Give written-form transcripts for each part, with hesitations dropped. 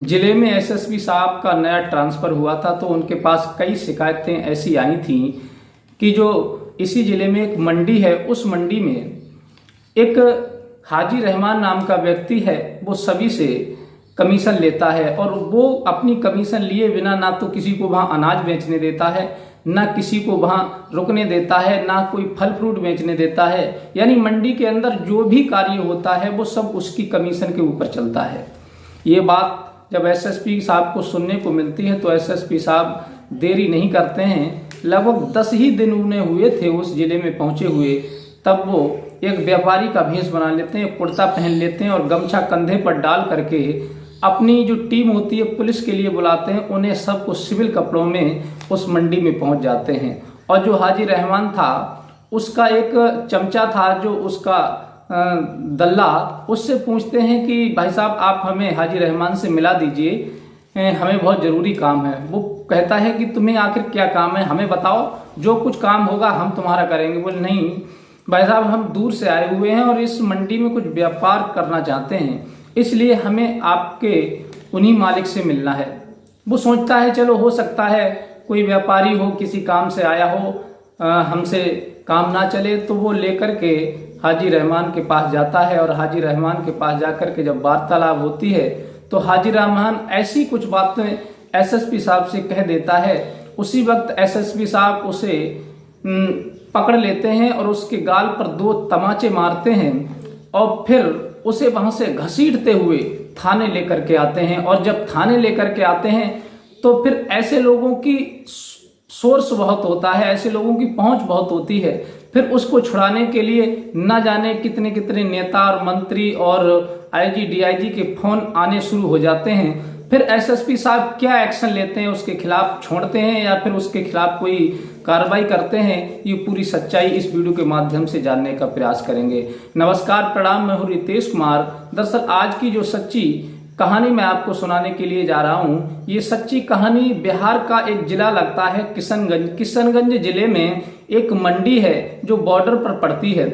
जिले में एसएसपी साहब का नया ट्रांसफर हुआ था तो उनके पास कई शिकायतें ऐसी आई थी कि जो इसी जिले में एक मंडी है, उस मंडी में एक हाजी रहमान नाम का व्यक्ति है। वो सभी से कमीशन लेता है और वो अपनी कमीशन लिए बिना ना तो किसी को वहां अनाज बेचने देता है, ना किसी को वहां रुकने देता है, ना कोई फल फ्रूट बेचने देता है। यानी मंडी के अंदर जो भी कार्य होता है वो सब उसकी कमीशन के ऊपर चलता है। ये बात जब एसएसपी साहब को सुनने को मिलती है तो एसएसपी साहब देरी नहीं करते हैं। लगभग 10 ही दिन उन्हें हुए थे उस जिले में पहुंचे हुए, तब वो एक व्यापारी का भेष बना लेते हैं, कुर्ता पहन लेते हैं और गमछा कंधे पर डाल करके अपनी जो टीम होती है पुलिस के लिए बुलाते हैं। उन्हें सबको सिविल कपड़ों में उस मंडी में पहुंच जाते हैं। और जो हाजी रहमान था उसका एक चमचा था जो उसका दल्ला, उससे पूछते हैं कि भाई साहब आप हमें हाजी रहमान से मिला दीजिए, हमें बहुत ज़रूरी काम है। वो कहता है कि तुम्हें आखिर क्या काम है, हमें बताओ, जो कुछ काम होगा हम तुम्हारा करेंगे। बोले नहीं भाई साहब, हम दूर से आए हुए हैं और इस मंडी में कुछ व्यापार करना चाहते हैं, इसलिए हमें आपके उन्हीं मालिक से मिलना है। वो सोचता है चलो हो सकता है कोई व्यापारी हो, किसी काम से आया हो, हमसे काम ना चले, तो वो लेकर के हाजी रहमान के पास जाता है। और हाजी रहमान के पास जाकर के जब वार्तालाप होती है तो हाजी रहमान ऐसी कुछ बातें एसएसपी साहब से कह देता है। उसी वक्त एसएसपी साहब उसे पकड़ लेते हैं और उसके गाल पर 2 तमाचे मारते हैं और फिर उसे वहां से घसीटते हुए थाने लेकर के आते हैं। और जब थाने लेकर के आते हैं तो फिर ऐसे लोगों की सोर्स बहुत होता है, ऐसे लोगों की पहुंच बहुत होती है। फिर उसको छुड़ाने के लिए न जाने कितने कितने नेता और मंत्री और आईजी डीआईजी के फोन आने शुरू हो जाते हैं। फिर एसएसपी साहब क्या एक्शन लेते हैं, उसके खिलाफ छोड़ते हैं या फिर उसके खिलाफ कोई कार्रवाई करते हैं, ये पूरी सच्चाई इस वीडियो के माध्यम से जानने का प्रयास करेंगे। नमस्कार, प्रणाम, मैं हूं रितेश कुमार। दरअसल आज की जो सच्ची कहानी मैं आपको सुनाने के लिए जा रहा हूं, ये सच्ची कहानी बिहार का एक जिला लगता है किशनगंज। किशनगंज जिले में एक मंडी है जो बॉर्डर पर पड़ती है।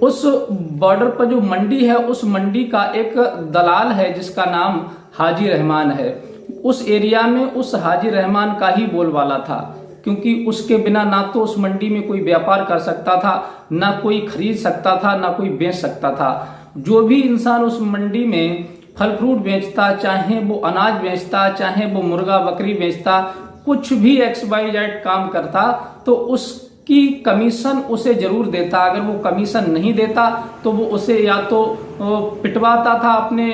उस बॉर्डर पर जो मंडी है, उस मंडी का एक दलाल है जिसका नाम हाजी रहमान है। उस एरिया में उस हाजी रहमान का ही बोलबाला था, क्योंकि उसके बिना ना तो उस मंडी में कोई व्यापार कर सकता था, ना कोई खरीद सकता था, ना कोई बेच सकता था। जो भी इंसान उस मंडी में फल फ्रूट बेचता, चाहे वो अनाज बेचता, चाहे वो मुर्गा बकरी बेचता, कुछ भी XYZ काम करता, तो उसकी कमीशन उसे जरूर देता। अगर वो कमीशन नहीं देता तो वो उसे या तो पिटवाता था अपने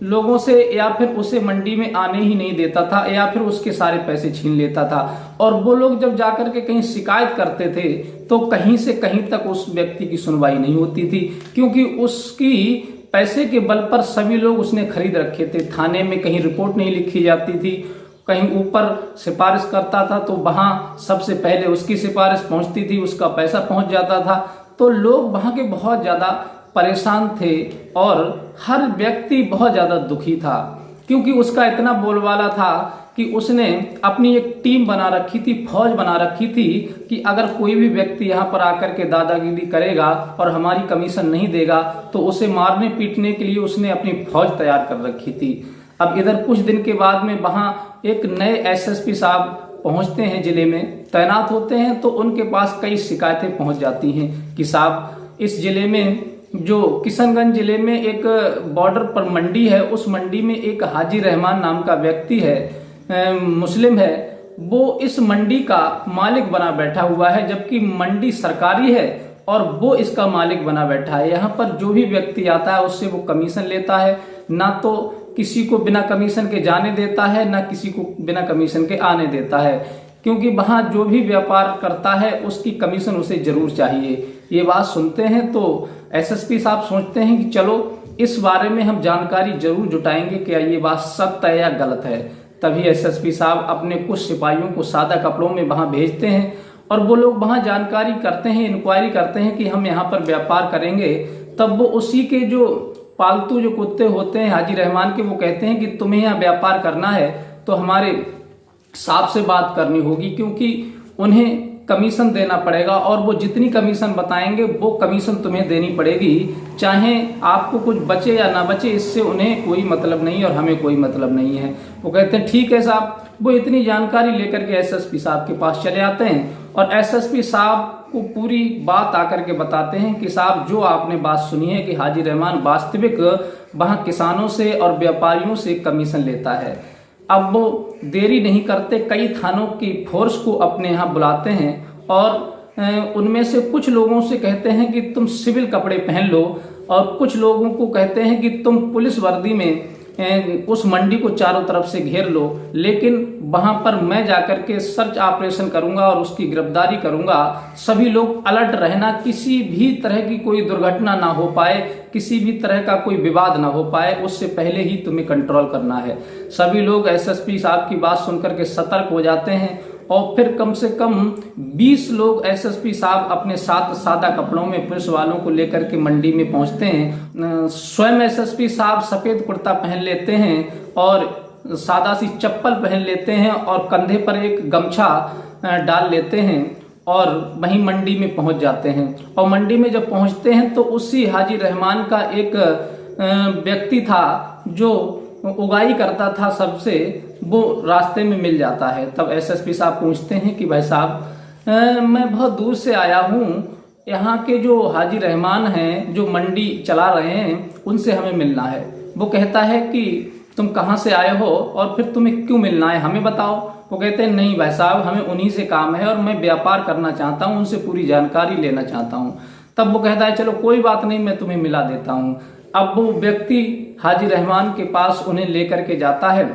लोगों से, या फिर उसे मंडी में आने ही नहीं देता था, या फिर उसके सारे पैसे छीन लेता था। और वो लोग जब जाकर के कहीं शिकायत करते थे तो कहीं से कहीं तक उस व्यक्ति की सुनवाई नहीं होती थी, क्योंकि उसकी पैसे के बल पर सभी लोग उसने खरीद रखे थे। थाने में कहीं रिपोर्ट नहीं लिखी जाती थी, कहीं ऊपर सिफारिश करता था तो वहां सबसे पहले उसकी सिफारिश पहुंचती थी, उसका पैसा पहुंच जाता था। तो लोग वहां के बहुत ज्यादा परेशान थे और हर व्यक्ति बहुत ज्यादा दुखी था, क्योंकि उसका इतना बोलबाला था कि उसने अपनी एक टीम बना रखी थी, फौज बना रखी थी कि अगर कोई भी व्यक्ति यहाँ पर आकर के दादागिरी करेगा और हमारी कमीशन नहीं देगा तो उसे मारने पीटने के लिए उसने अपनी फौज तैयार कर रखी थी। अब इधर कुछ दिन के बाद में वहां एक नए एसएसपी साहब पहुंचते हैं, जिले में तैनात होते हैं, तो उनके पास कई शिकायतें पहुंच जाती हैं कि साहब इस जिले में, जो किशनगंज जिले में एक बॉर्डर पर मंडी है, उस मंडी में एक हाजी रहमान नाम का व्यक्ति है, मुस्लिम है, वो इस मंडी का मालिक बना बैठा हुआ है, जबकि मंडी सरकारी है और वो इसका मालिक बना बैठा है। यहाँ पर जो भी व्यक्ति आता है उससे वो कमीशन लेता है, ना तो किसी को बिना कमीशन के जाने देता है, ना किसी को बिना कमीशन के आने देता है, क्योंकि वहां जो भी व्यापार करता है उसकी कमीशन उसे जरूर चाहिए। ये बात सुनते हैं तो एसएसपी साहब सोचते हैं कि चलो इस बारे में हम जानकारी जरूर जुटाएंगे, क्या ये बात सत्य है या गलत है। तभी एसएसपी साहब अपने कुछ सिपाहियों को सादा कपड़ों में वहां भेजते हैं और वो लोग वहां जानकारी करते हैं, इंक्वायरी करते हैं कि हम यहाँ पर व्यापार करेंगे। तब वो उसी के जो पालतू जो कुत्ते होते हैं हाजी रहमान के, वो कहते हैं कि तुम्हें यहाँ व्यापार करना है तो हमारे साहब से बात करनी होगी, क्योंकि उन्हें कमीशन देना पड़ेगा और वो जितनी कमीशन बताएंगे वो कमीशन तुम्हें देनी पड़ेगी, चाहे आपको कुछ बचे या ना बचे, इससे उन्हें कोई मतलब नहीं और हमें कोई मतलब नहीं है। वो कहते हैं ठीक है साहब। वो इतनी जानकारी लेकर के एसएसपी साहब के पास चले आते हैं और एसएसपी साहब को पूरी बात आकर के बताते हैं कि साहब जो आपने बात सुनी है कि हाजी रहमान वास्तविक वहां किसानों से और व्यापारियों से कमीशन लेता है। अब वो देरी नहीं करते, कई थानों की फोर्स को अपने यहाँ बुलाते हैं और उनमें से कुछ लोगों से कहते हैं कि तुम सिविल कपड़े पहन लो और कुछ लोगों को कहते हैं कि तुम पुलिस वर्दी में उस मंडी को चारों तरफ से घेर लो, लेकिन वहां पर मैं जाकर के सर्च ऑपरेशन करूंगा और उसकी गिरफ्तारी करूंगा। सभी लोग अलर्ट रहना, किसी भी तरह की कोई दुर्घटना ना हो पाए, किसी भी तरह का कोई विवाद ना हो पाए, उससे पहले ही तुम्हें कंट्रोल करना है। सभी लोग एसएसपी साहब की बात सुनकर के सतर्क हो जाते हैं और फिर कम से कम 20 लोग एसएसपी साहब अपने साथ सादा कपड़ों में पुलिस वालों को लेकर के मंडी में पहुंचते हैं। स्वयं एसएसपी साहब सफेद कुर्ता पहन लेते हैं और सादा सी चप्पल पहन लेते हैं और कंधे पर एक गमछा डाल लेते हैं और वहीं मंडी में पहुंच जाते हैं। और मंडी में जब पहुंचते हैं तो उसी हाजी रहमान का एक व्यक्ति था जो उगाई करता था सबसे, वो रास्ते में मिल जाता है। तब एसएसपी साहब पूछते हैं कि भाई साहब मैं बहुत दूर से आया हूँ, यहाँ के जो हाजी रहमान हैं जो मंडी चला रहे हैं उनसे हमें मिलना है। वो कहता है कि तुम कहाँ से आए हो और फिर तुम्हें क्यों मिलना है, हमें बताओ। वो कहते हैं नहीं भाई साहब, हमें उन्हीं से काम है और मैं व्यापार करना चाहता हूँ, उनसे पूरी जानकारी लेना चाहता हूँ। तब वो कहता है चलो कोई बात नहीं, मैं तुम्हें मिला देता हूँ। अब वो व्यक्ति हाजी रहमान के पास उन्हें लेकर के जाता है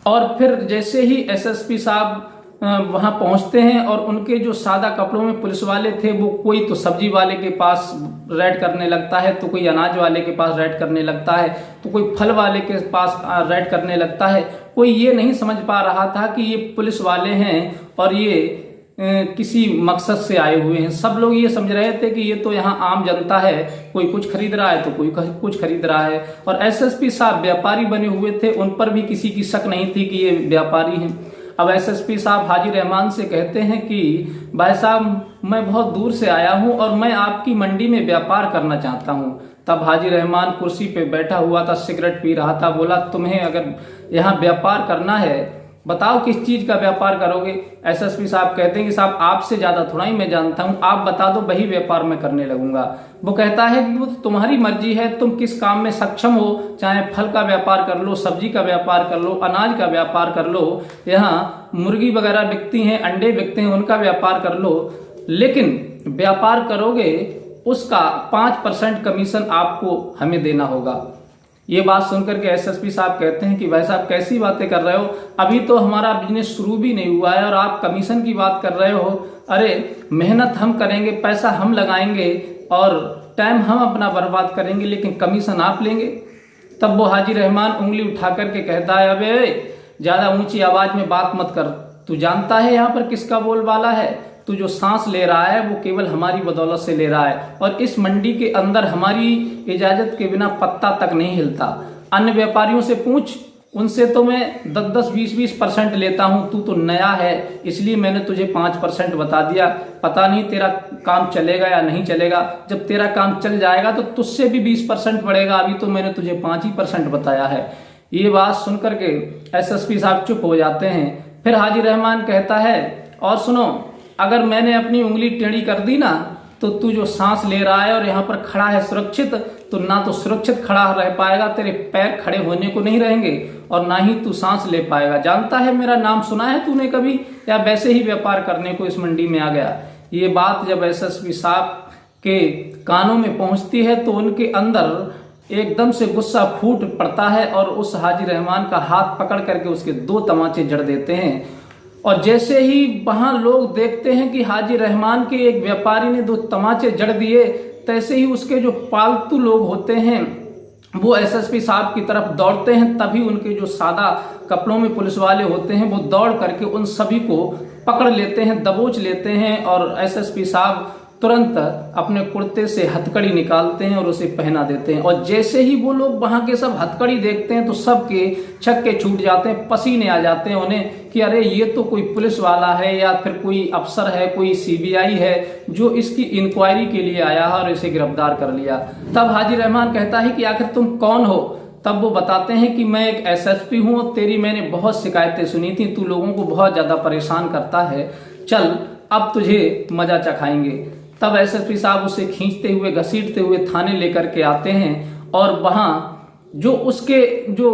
और फिर जैसे ही एसएसपी साहब वहां पहुंचते हैं और उनके जो सादा कपड़ों में पुलिस वाले थे वो कोई तो सब्जी वाले के पास रेड करने लगता है, तो कोई अनाज वाले के पास रेड करने लगता है, तो कोई फल वाले के पास रेड करने लगता है। कोई ये नहीं समझ पा रहा था कि ये पुलिस वाले हैं और ये किसी मकसद से आए हुए हैं। सब लोग ये समझ रहे थे कि ये तो यहाँ आम जनता है, कोई कुछ खरीद रहा है तो कोई कुछ खरीद रहा है। और एसएसपी साहब व्यापारी बने हुए थे, उन पर भी किसी की शक नहीं थी कि ये व्यापारी हैं। अब एसएसपी साहब हाजी रहमान से कहते हैं कि भाई साहब मैं बहुत दूर से आया हूं और मैं आपकी मंडी में व्यापार करना चाहता हूं। तब हाजी रहमान कुर्सी पे बैठा हुआ था, सिगरेट पी रहा था। बोला तुम्हें अगर यहाँ व्यापार करना है बताओ किस चीज का व्यापार करोगे। एसएसपी साहब कहते हैं कि साहब आपसे ज्यादा थोड़ा ही मैं जानता हूं, आप बता दो वही व्यापार मैं करने लगूंगा। वो कहता है कि वो तुम्हारी मर्जी है, तुम किस काम में सक्षम हो, चाहे फल का व्यापार कर लो, सब्जी का व्यापार कर लो, अनाज का व्यापार कर लो, यहाँ मुर्गी वगैरह बिकती हैं, अंडे बिकते हैं, उनका व्यापार कर लो, लेकिन व्यापार करोगे उसका 5% कमीशन आपको हमें देना होगा। ये बात सुनकर के एसएसपी साहब कहते हैं कि भाई साहब कैसी बातें कर रहे हो, अभी तो हमारा बिजनेस शुरू भी नहीं हुआ है और आप कमीशन की बात कर रहे हो। अरे मेहनत हम करेंगे, पैसा हम लगाएंगे और टाइम हम अपना बर्बाद करेंगे, लेकिन कमीशन आप लेंगे। तब वो हाजी रहमान उंगली उठा करके कहता है अबे ज्यादा ऊंची आवाज में बात मत कर, तू जानता है यहाँ पर किसका बोलबाला है? तू जो सांस ले रहा है वो केवल हमारी बदौलत से ले रहा है और इस मंडी के अंदर हमारी इजाजत के बिना पत्ता तक नहीं हिलता। अन्य व्यापारियों से पूछ, उनसे तो मैं 10-10, 20-20% लेता हूं, तू तो नया है इसलिए मैंने तुझे 5% बता दिया। पता नहीं तेरा काम चलेगा या नहीं चलेगा, जब तेरा काम चल जाएगा तो तुझसे भी 20% बढ़ेगा, अभी तो मैंने तुझे 5% बताया है। ये बात सुनकर के एसएसपी साहब चुप हो जाते हैं। फिर हाजी रहमान कहता है और सुनो, अगर मैंने अपनी उंगली टेढ़ी कर दी ना तो तू जो सांस ले रहा है और यहाँ पर खड़ा है सुरक्षित, तो ना तो सुरक्षित खड़ा रह पाएगा, तेरे पैर खड़े होने को नहीं रहेंगे और ना ही तू सांस ले पाएगा। जानता है मेरा नाम सुना है तूने कभी, या वैसे ही व्यापार करने को इस मंडी में आ गया? ये बात जब एसएसपी साहब के कानों में पहुंचती है तो उनके अंदर एकदम से गुस्सा फूट पड़ता है और उस हाजी रहमान का हाथ पकड़ करके उसके 2 तमाचे जड़ देते हैं। और जैसे ही वहां लोग देखते हैं कि हाजी रहमान के एक व्यापारी ने 2 तमाचे जड़ दिए, तैसे ही उसके जो पालतू लोग होते हैं वो एसएसपी साहब की तरफ दौड़ते हैं। तभी उनके जो सादा कपड़ों में पुलिस वाले होते हैं वो दौड़ करके उन सभी को पकड़ लेते हैं, दबोच लेते हैं और एसएसपी साहब तुरंत अपने कुर्ते से हथकड़ी निकालते हैं और उसे पहना देते हैं। और जैसे ही वो लोग वहां के सब हथकड़ी देखते हैं तो सबके छक्के छूट जाते हैं, पसीने आ जाते हैं उन्हें कि अरे ये तो कोई पुलिस वाला है या फिर कोई अफसर है, कोई सीबीआई है जो इसकी इंक्वायरी के लिए आया है और इसे गिरफ्तार कर लिया। तब हाजी रहमान कहता है कि आखिर तुम कौन हो? तब वो बताते हैं कि मैं एक एसएसपी हूं, तेरी मैंने बहुत शिकायतें सुनी थी, तू लोगों को बहुत ज्यादा परेशान करता है, चल अब तुझे मजा चखाएंगे। तब एसएसपी साहब उसे खींचते हुए घसीटते हुए थाने लेकर के आते हैं और वहां जो उसके जो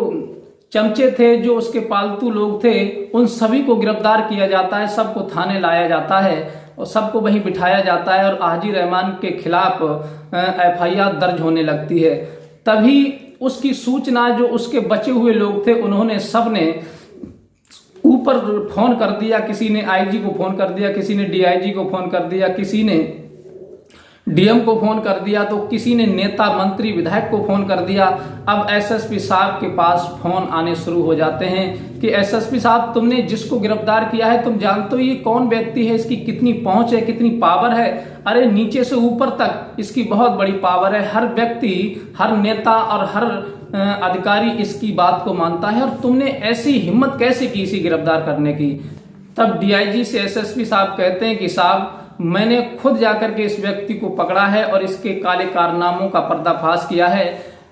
चमचे थे, जो उसके पालतू लोग थे, उन सभी को गिरफ्तार किया जाता है, सबको थाने लाया जाता है और सबको वहीं बिठाया जाता है और हाजी रहमान के खिलाफ एफआईआर दर्ज होने लगती है। तभी उसकी सूचना जो उसके बचे हुए लोग थे उन्होंने सबने ऊपर फोन कर दिया, किसी ने आईजी को फोन कर दिया, किसी ने डीआईजी को फोन कर दिया, किसी ने डीएम को फोन कर दिया, तो किसी ने नेता मंत्री विधायक को फोन कर दिया। अब एसएसपी साहब के पास फोन आने शुरू हो जाते हैं कि एसएसपी साहब तुमने जिसको गिरफ्तार किया है तुम जानते हो ये कौन व्यक्ति है, इसकी कितनी पहुंच है, कितनी पावर है? अरे नीचे से ऊपर तक इसकी बहुत बड़ी पावर है, हर व्यक्ति, हर नेता और हर अधिकारी इसकी बात को मानता है और तुमने ऐसी हिम्मत कैसे की इसे गिरफ्तार करने की? तब डीआईजी से एसएसपी साहब कहते हैं कि साहब मैंने खुद जाकर के इस व्यक्ति को पकड़ा है और इसके काले कारनामों का पर्दाफाश किया है।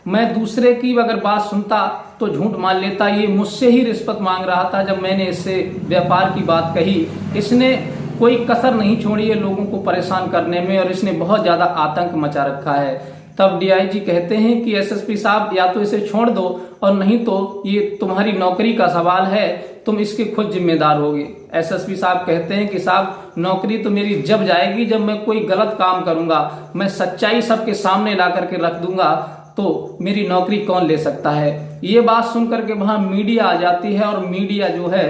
मैं दूसरे की अगर बात सुनता तो झूठ मान लेता, ये मुझसे ही रिश्वत मांग रहा था जब मैंने इससे व्यापार की बात कही। इसने कोई कसर नहीं छोड़ी है लोगों को परेशान करने में और इसने बहुत ज्यादा आतंक मचा रखा है। तब डीआईजी कहते हैं कि एसएसपी साहब या तो इसे छोड़ दो और नहीं तो ये तुम्हारी नौकरी का सवाल है, तुम इसके खुद जिम्मेदार होगे। एसएसपी साहब कहते हैं कि साहब नौकरी तो मेरी जब जाएगी जब मैं कोई गलत काम करूंगा, मैं सच्चाई सबके सामने ला करके रख दूंगा, तो मेरी नौकरी कौन ले सकता है। ये बात सुनकर के वहां मीडिया आ जाती है और मीडिया जो है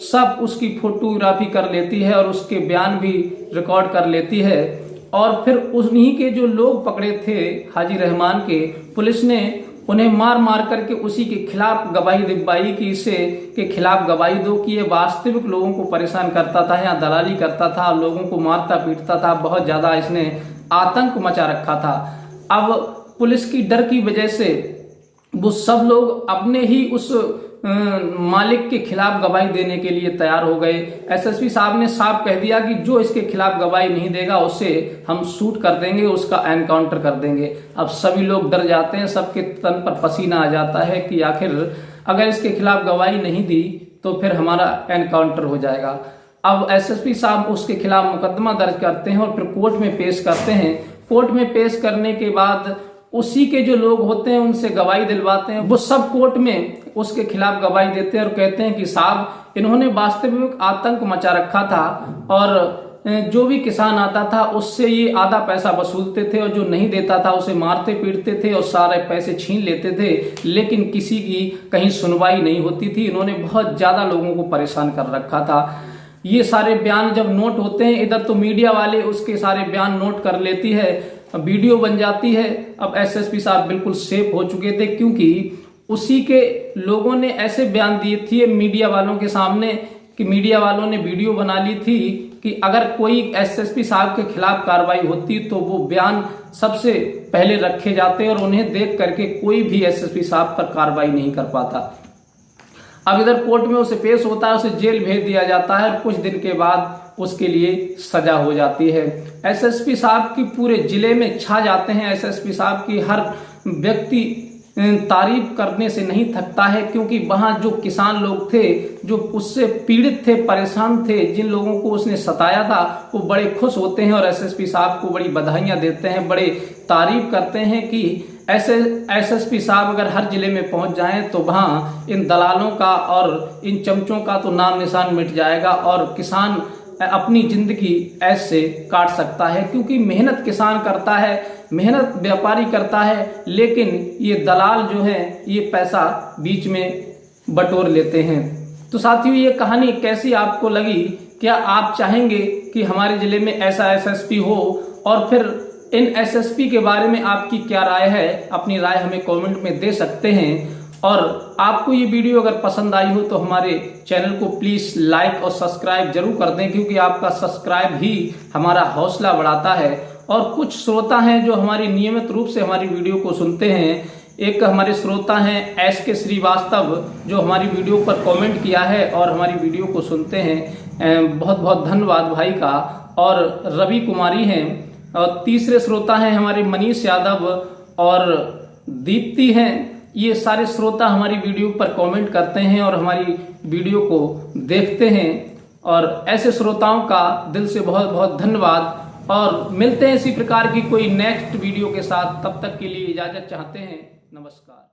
सब उसकी फोटोग्राफी कर लेती है और उसके बयान भी रिकॉर्ड कर लेती है। और फिर उन्हीं के जो लोग पकड़े थे हाजी रहमान के, पुलिस ने उन्हें मार मार करके उसी के खिलाफ गवाही दिलवाई कि इसे के खिलाफ गवाही दो कि ये वास्तविक लोगों को परेशान करता था, यहाँ दलाली करता था, लोगों को मारता पीटता था, बहुत ज्यादा इसने आतंक मचा रखा था। अब पुलिस की डर की वजह से वो सब लोग अपने ही उस मालिक के खिलाफ गवाही देने के लिए तैयार हो गए। एसएसपी साहब ने साफ कह दिया कि जो इसके खिलाफ गवाही नहीं देगा उसे हम शूट कर देंगे, उसका एनकाउंटर कर देंगे। अब सभी लोग डर जाते हैं, सबके तन पर पसीना आ जाता है कि आखिर अगर इसके खिलाफ गवाही नहीं दी तो फिर हमारा एनकाउंटर हो जाएगा। अब एसएसपी साहब उसके खिलाफ मुकदमा दर्ज करते हैं और फिर कोर्ट में पेश करते हैं। कोर्ट में पेश करने के बाद उसी के जो लोग होते हैं उनसे गवाही दिलवाते हैं। वो सब कोर्ट में उसके खिलाफ गवाही देते हैं और कहते हैं कि साहब इन्होंने वास्तविक आतंक मचा रखा था और जो भी किसान आता था उससे ये आधा पैसा वसूलते थे और जो नहीं देता था उसे मारते पीटते थे और सारे पैसे छीन लेते थे, लेकिन किसी की कहीं सुनवाई नहीं होती थी। इन्होंने बहुत ज्यादा लोगों को परेशान कर रखा था। ये सारे बयान जब नोट होते हैं, इधर तो मीडिया वाले उसके सारे बयान नोट कर लेती है, वीडियो बन जाती है। अब एसएसपी साहब बिल्कुल सेफ हो चुके थे क्योंकि उसी के लोगों ने ऐसे बयान दिए थे मीडिया वालों के सामने कि मीडिया वालों ने वीडियो बना ली थी कि अगर कोई एसएसपी साहब के खिलाफ कार्रवाई होती तो वो बयान सबसे पहले रखे जाते और उन्हें देख करके कोई भी एसएसपी साहब पर कार्रवाई नहीं कर पाता। अब इधर कोर्ट में उसे पेश होता है, उसे जेल भेज दिया जाता है और कुछ दिन के बाद उसके लिए सजा हो जाती है। एसएसपी साहब की पूरे जिले में छा जाते हैं। एसएसपी साहब की हर व्यक्ति तारीफ करने से नहीं थकता है क्योंकि वहां जो किसान लोग थे, जो उससे पीड़ित थे, परेशान थे, जिन लोगों को उसने सताया था, वो बड़े खुश होते हैं और एसएसपी साहब को बड़ी बधाइयां देते हैं, बड़े तारीफ करते हैं कि ऐसे एसएसपी साहब अगर हर जिले में पहुंच जाएं तो वहां इन दलालों का और इन चमचों का तो नाम निशान मिट जाएगा और किसान अपनी जिंदगी ऐसे काट सकता है। क्योंकि मेहनत किसान करता है, मेहनत व्यापारी करता है, लेकिन ये दलाल जो है ये पैसा बीच में बटोर लेते हैं। तो साथियों ये कहानी कैसी आपको लगी? क्या आप चाहेंगे कि हमारे जिले में ऐसा एसएसपी हो? और फिर इन एसएसपी के बारे में आपकी क्या राय है? अपनी राय हमें कमेंट में दे सकते हैं। और आपको ये वीडियो अगर पसंद आई हो तो हमारे चैनल को प्लीज लाइक और सब्सक्राइब जरूर कर दें, क्योंकि आपका सब्सक्राइब ही हमारा हौसला बढ़ाता है। और कुछ श्रोता हैं जो हमारी नियमित रूप से हमारी वीडियो को सुनते हैं। एक हमारे श्रोता हैं SK श्रीवास्तव, जो हमारी वीडियो पर कमेंट किया है और हमारी वीडियो को सुनते हैं। बहुत बहुत धन्यवाद भाई का। और रवि कुमारी हैं। और तीसरे श्रोता हैं हमारे मनीष यादव और दीप्ति हैं। ये सारे श्रोता हमारी वीडियो पर कमेंट करते हैं और हमारी वीडियो को देखते हैं। और ऐसे श्रोताओं का दिल से बहुत बहुत धन्यवाद। और मिलते हैं इसी प्रकार की कोई नेक्स्ट वीडियो के साथ। तब तक के लिए इजाजत चाहते हैं। नमस्कार।